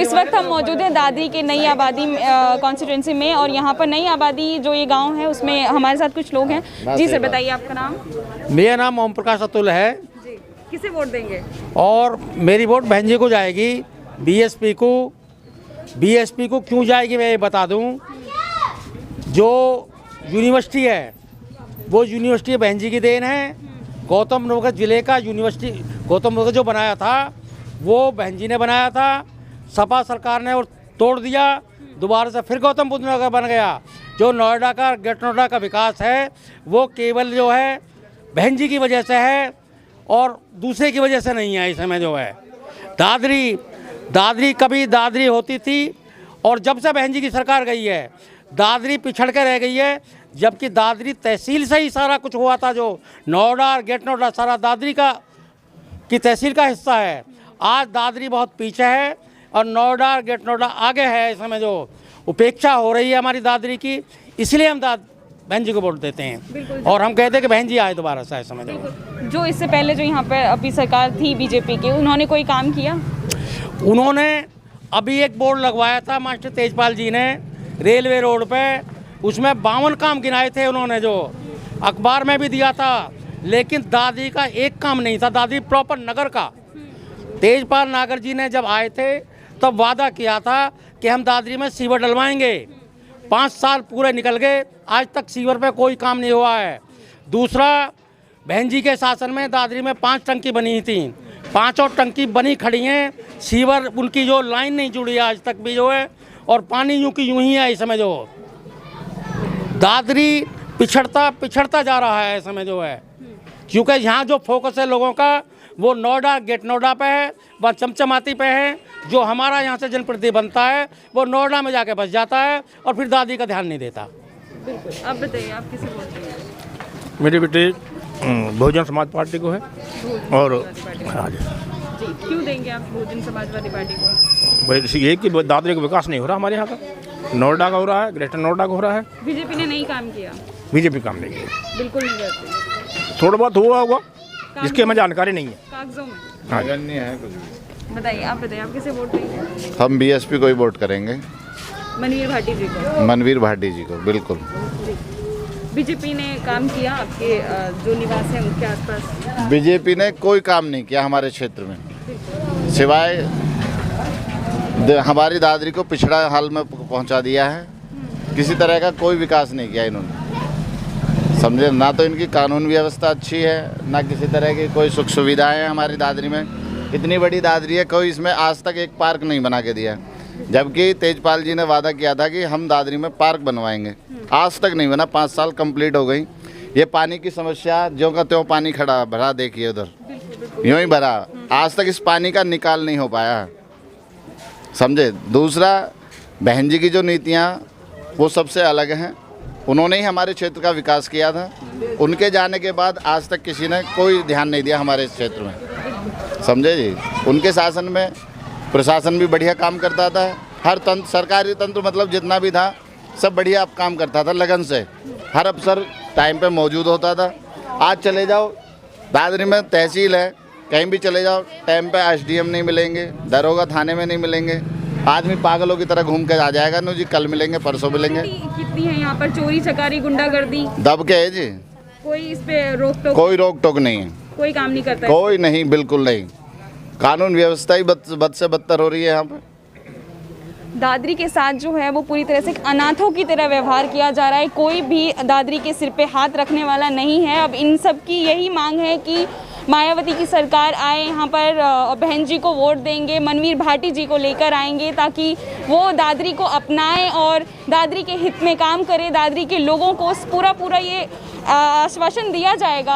इस वक्त हम मौजूद हैं दादरी के नई आबादी कॉन्स्टिट्यूंसी में और यहाँ पर नई आबादी जो ये गांव है उसमें हमारे साथ कुछ लोग हैं। जी सर, बताइए आपका नाम। मेरा नाम ओम प्रकाश अतुल है जी। किसे वोट देंगे? और मेरी वोट बहन जी को जाएगी, बीएसपी को। बीएसपी को क्यों जाएगी मैं ये बता दूं। जो यूनिवर्सिटी है वो यूनिवर्सिटी बहन जी की देन है। गौतम नगर जिले का यूनिवर्सिटी गौतम नगर जो बनाया था वो बहन जी ने बनाया था। सपा सरकार ने और तोड़ दिया, दोबारा से फिर गौतम बुद्ध नगर बन गया। जो नोएडा का ग्रेटर नोएडा का विकास है वो केवल जो है बहन जी की वजह से है और दूसरे की वजह से नहीं है। इस समय जो है दादरी कभी दादरी होती थी और जब से बहन जी की सरकार गई है दादरी पिछड़ के रह गई है। जबकि दादरी तहसील से ही सारा कुछ हुआ था। जो नोएडा और ग्रेटर नोएडा सारा दादरी की तहसील का हिस्सा है। आज दादरी बहुत पीछे है और नोएडा और ग्रेटर नोएडा आगे है। इस समय जो उपेक्षा हो रही है हमारी दादरी की, इसलिए हम बहन जी को वोट देते हैं और हम कहते हैं कि बहन जी आए दोबारा से। समय जो इससे पहले जो यहाँ पर अभी सरकार थी बीजेपी की, उन्होंने कोई काम किया? उन्होंने अभी एक बोर्ड लगवाया था मास्टर तेजपाल जी ने रेलवे रोड पे, उसमें 52 काम गिनाए थे उन्होंने, जो अखबार में भी दिया था। लेकिन दादरी का एक काम नहीं था, दादरी प्रॉपर नगर का। तेजपाल नागर जी ने जब आए थे तब वादा किया था कि हम दादरी में सीवर डलवाएंगे। 5 साल पूरे निकल गए, आज तक सीवर पे कोई काम नहीं हुआ है। दूसरा, बहन जी के शासन में दादरी में 5 टंकी बनी थी, 5 और टंकी बनी खड़ी हैं। सीवर उनकी जो लाइन नहीं जुड़ी है आज तक भी जो है, और पानी यूं की यूं ही है। इस समय जो दादरी पिछड़ता जा रहा है इस समय जो है, क्योंकि यहाँ जो फोकस है लोगों का वो नोएडा ग्रेटर नोएडा पे है, वह चमचमाती पे है। जो हमारा यहाँ से जनप्रतिनिधि बनता है वो नोएडा में जाके बस जाता है और फिर दादी का ध्यान नहीं देता। बिल्कुल। आप बताइए, आप किसे वोट देंगे? मेरी बेटी बहुजन समाज पार्टी को है। और हाँ जी, क्यों देंगे आप बहुजन समाजवादी पार्टी को? भाई ये कि दादरी का विकास नहीं हो रहा हमारे यहाँ का, नोएडा का हो रहा है, ग्रेटर नोएडा का हो रहा है। बीजेपी ने नहीं काम किया? बीजेपी काम नहीं किया, बिल्कुल नहीं करती। थोड़ा बहुत हुआ होगा जिसकी हमें जानकारी नहीं है। कागजों में हाँ। नहीं है कुछ। बताइए, आप किसे वोट देंगे? हम बीएसपी को ही वोट करेंगे, मनवीर भाटी जी को। मनवीर भाटी जी को, बिल्कुल। बीजेपी ने काम किया आपके जो निवास है उनके आसपास? बीजेपी ने कोई काम नहीं किया हमारे क्षेत्र में, सिवाय हमारी दादरी को पिछड़ा हाल में पहुंचा दिया है। किसी तरह का कोई विकास नहीं किया इन्होंने, समझे ना। तो इनकी कानून व्यवस्था अच्छी है, ना किसी तरह की कोई सुख सुविधाएं हैं हमारी दादरी में। इतनी बड़ी दादरी है, कोई इसमें आज तक एक पार्क नहीं बना के दिया, जबकि तेजपाल जी ने वादा किया था कि हम दादरी में पार्क बनवाएंगे। आज तक नहीं बना, 5 साल कंप्लीट हो गई। ये पानी की समस्या ज्यों का त्यों पानी खड़ा भरा, देखिए उधर यूँ ही भरा, आज तक इस पानी का निकाल नहीं हो पाया, समझे। दूसरा, बहन जी की जो नीतियाँ वो सबसे अलग हैं। उन्होंने ही हमारे क्षेत्र का विकास किया था। उनके जाने के बाद आज तक किसी ने कोई ध्यान नहीं दिया हमारे इस क्षेत्र में, समझे जी। उनके शासन में प्रशासन भी बढ़िया काम करता था, हर तंत्र सरकारी तंत्र मतलब जितना भी था सब बढ़िया काम करता था लगन से। हर अफसर टाइम पे मौजूद होता था। आज चले जाओ दादरी में तहसील है, कहीं भी चले जाओ टाइम पे एसडीएम नहीं मिलेंगे, दरोगा थाने में नहीं मिलेंगे। आदमी पागलों की तरह घूम के आ जाएगा, नो जी कल मिलेंगे परसों मिलेंगे। कितनी है यहाँ पर चोरी चकारी गुंडागर्दी? दब के है जी, कोई इस पे रोक टोक? कोई रोक टोक नहीं है, कोई काम नहीं करता? कोई नहीं, बिल्कुल नहीं। कानून व्यवस्था ही बद से बदतर हो रही है यहाँ पर। दादरी के साथ जो है वो पूरी तरह से एक अनाथों की तरह व्यवहार किया जा रहा है। कोई भी दादरी के सिर पे हाथ रखने वाला नहीं है। अब इन सब की यही मांग है कि मायावती की सरकार आए यहाँ पर, बहन जी को वोट देंगे, मनवीर भाटी जी को लेकर आएंगे ताकि वो दादरी को अपनाएं और दादरी के हित में काम करे। दादरी के लोगों को पूरा ये आश्वासन दिया जाएगा।